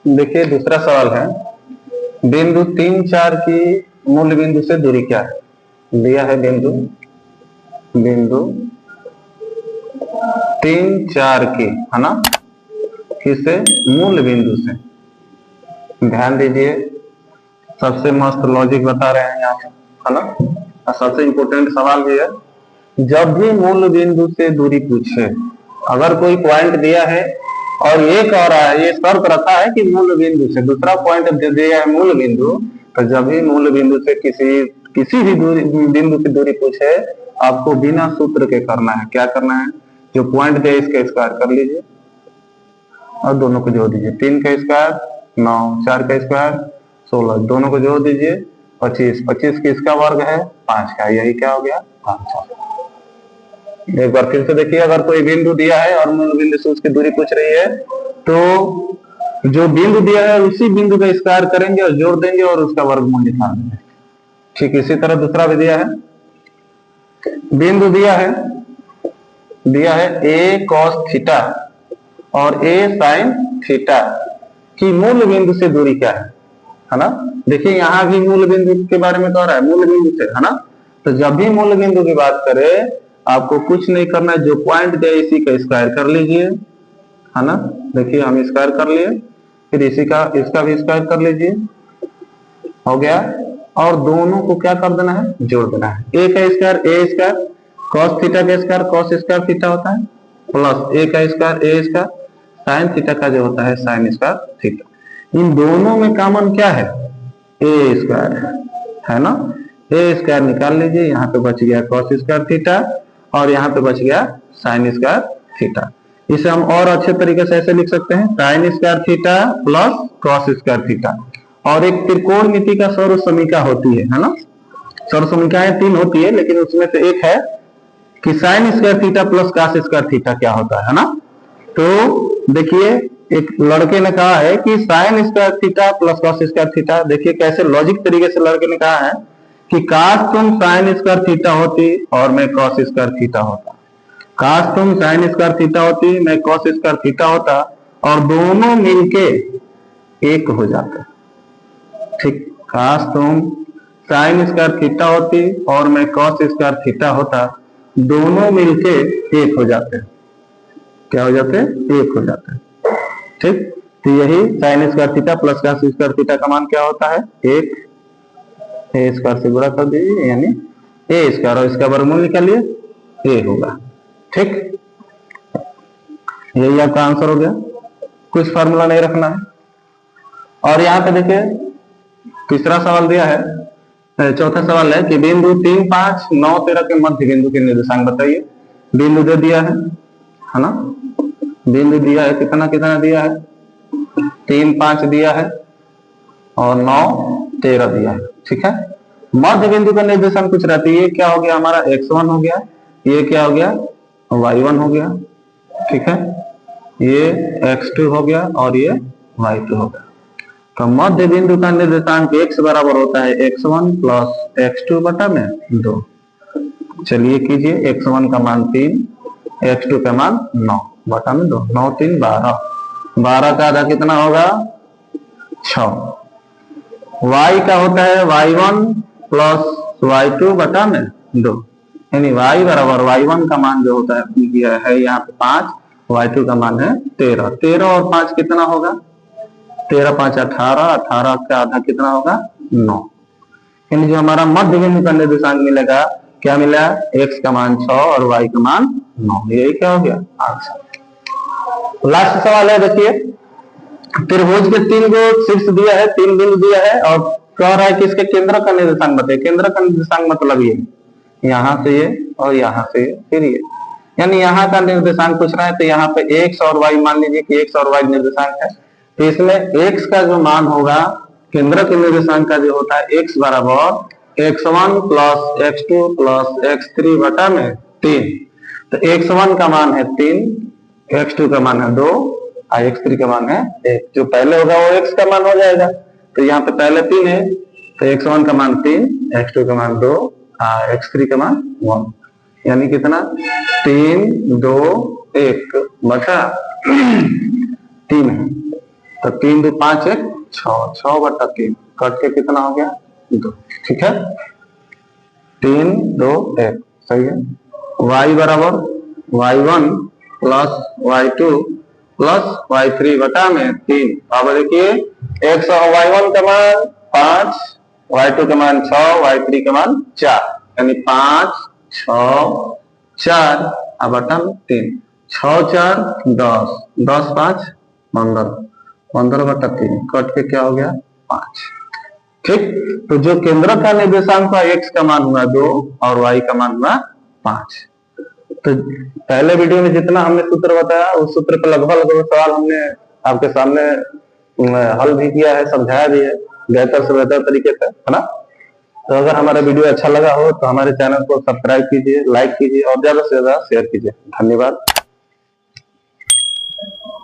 देखिए दूसरा सवाल है, बिंदु 3, 4 की मूल बिंदु से दूरी क्या है? दिया है बिंदु 3, 4 की, है ना, किससे? मूल बिंदु से। ध्यान दीजिए, सबसे मस्त लॉजिक बता रहे हैं यहाँ पे, है ना, और सबसे इम्पोर्टेंट सवाल भी है। जब भी मूल बिंदु से दूरी पूछे, अगर कोई पॉइंट दिया है और ये कह रहा है, ये शर्त रखा है कि मूल बिंदु से, दूसरा पॉइंट दिया है मूल बिंदु, तो जब भी मूल बिंदु से किसी भी बिंदु की दूरी पूछे, आपको बिना सूत्र के करना है। क्या करना है? जो पॉइंट दिया इसका स्क्वायर कर लीजिए और दोनों को जोड़ दीजिए। 3 का स्क्वायर 9, 4 का स्क्वायर 16, दोनों को जोड़ दीजिए 25, 25 किसका वर्ग है? 5 का। यही क्या हो गया? 5। एक बार फिर से देखिए, अगर कोई बिंदु दिया है और मूल बिंदु से उसकी दूरी पूछ रही है, तो जो बिंदु दिया है उसी बिंदु का स्क्वायर करेंगे और जोड़ देंगे और उसका वर्गमूल निकाल देंगे। ठीक इसी तरह दूसरा भी दिया है, बिंदु दिया है a cos थीटा और a sin थीटा की मूल बिंदु से दूरी क्या है ना। देखिए यहाँ भी मूल बिंदु के बारे में कह रहा है, मूल बिंदु से, है ना। तो जब भी मूल बिंदु की बात करें, आपको कुछ नहीं करना है, जो पॉइंट दिया इसी का स्क्वायर कर लीजिए, है ना। देखिए हम स्क्वायर कर लिए, फिर इसी का इसका भी स्क्वायर कर लीजिए, हो गया। और दोनों को क्या कर देना है? जोड़ देना है। a का square a square, cos theta का स्क्वायर cos स्क्वायर थीटा होता है, प्लस a का square a square, sin theta का जो होता है sin स्क्वायर थीटा। इन दोनों में कॉमन क्या है? a स्क्वायर है ना। a स्क्वायर निकाल लीजिए, यहाँ पे बच गया cos स्क्वायर थीटा और यहाँ पे बच गया sin स्क्वायर थीटा। इसे हम और अच्छे तरीके से ऐसे लिख सकते हैं, sin square theta plus cos square theta. और एक त्रिकोणमिति का सर्व समीका होती है ना। सर्व समीकाएं 3 होती है, लेकिन उसमें से एक है कि sin square theta plus cos square theta क्या होता है ना। तो देखिए, एक लड़के ने कहा है कि sin square theta plus cos square theta. देखिए कैसे लॉजिक तरीके से लड़के ने कहा है कि काश तुम sin स्क्वायर थीटा होती और मैं cos स्क्वायर थीटा होता, काश तुम sin स्क्वायर थीटा होती, मैं cos स्क्वायर थीटा होता, और दोनों मिलके एक हो जाते। ठीक, काश तुम sin स्क्वायर थीटा होती और मैं cos स्क्वायर थीटा होता, दोनों मिलके एक हो जाते। क्या हो जाते? एक हो जाते। ठीक, तो यही sin square theta plus cos square theta का मान क्या होता है? एक। a स्क्वायर से गुणा कर दीजिए, यानी a स्क्वायर, और इसका वर्गमूल निकालिए, a होगा। ठीक, यही आपका आंसर हो गया, कुछ फार्मूला नहीं रखना है। और यहाँ पे देखिए तीसरा सवाल दिया है, चौथा सवाल है कि बिंदु 3, 5, 9, 13 के मध्य बिंदु के निर्देशांक बताइए। बिंदु दे दिया है ना, बिंदु दिया है, कितना कितना दिया है? 3, 5 दिया है और 9, 13 दिया है। ठीक है, मध्य बिंदु का निर्देशांक कुछ रहती है। ये क्या हो गया हमारा? x1 हो गया, ये क्या हो गया? y1 हो गया। ठीक है, ये x2 हो गया और ये y2 हो गया। तो मध्य बिंदु का निर्देशांक x बराबर होता है x1 प्लस x2 बटा में 2। चलिए कीजिए, x1 का मान 3, x2 का मान 9 बटा में 2, 9 3 12, 12 का आधा कितना होगा? 6। y का होता है y1 प्लस y2 बटा में 2, यानी y बराबर y1 का मान जो होता है यहाँ पे 5, y2 का मान है 13। 13 और 5 कितना होगा? 13 5 18, 18 का आधा कितना होगा? 9। यानी जो हमारा मध्य बिंदु का निर्देशांक मिलेगा, क्या मिला? x का मान 6 और y का मान 9। यही क्या हो गया? आंसर। लास्ट सवाल है, देखिए त्रिभुज के 3 गो शीर्ष दिया है, 3 बिंदु दिया है और कह रहा है कि इसके केंद्र का निर्देशांक बताइए। केंद्र का निर्देशांक मतलब ये यहाँ से ये और यहाँ से फिर ये, यानी यहाँ का निर्देशांक पूछ रहा है। तो यहाँ पे x और y, मान लीजिए कि x और y निर्देशांक है, तो इसमें x का जो मान होगा, केंद्र के निर्देशांक का जो होता है x बराबर x1 plus x2 plus x3 बटा में 3। तो x1 का मान है 3, x2 का मान है 2 और x3 का मान है 1। जो पहले होगा वो x का मान हो जाएगा, तो यहाँ पे पहले 3 है, तो x1 का मान 3, x2 का मान 2 और x3 का मान 1, यानी कितना? 3 2 1 बटा 3 है। तो 3 2 5 1 6, 6/3 कट के कितना हो गया 2। ठीक है, 3 2 1 सही है। y बराबर y1 plus y2 plus y3 बटा में 3। अब देखिए x और y1 का मान 5, y2 का मान 6, y3 का मान 4, यानी 5 6 4 बटा में 3, 6 4 10, 10 5 15, 15/3 कट के क्या हो गया 5। ठीक, तो जो केंद्र का निर्देशांक x का मान हुआ 2 और y का मान हुआ 5। तो पहले वीडियो में जितना हमने सूत्र बताया उस सूत्र पर लगभग सवाल हमने आपके सामने हल भी किया है, समझाया भी है बेहतर से बेहतर तरीके से, है ना। तो अगर हमारा वीडियो अच्छा लगा हो तो हमारे चैनल को सब्सक्राइब कीजिए, लाइक कीजिए और ज्यादा से ज्यादा शेयर कीजिए। धन्यवाद।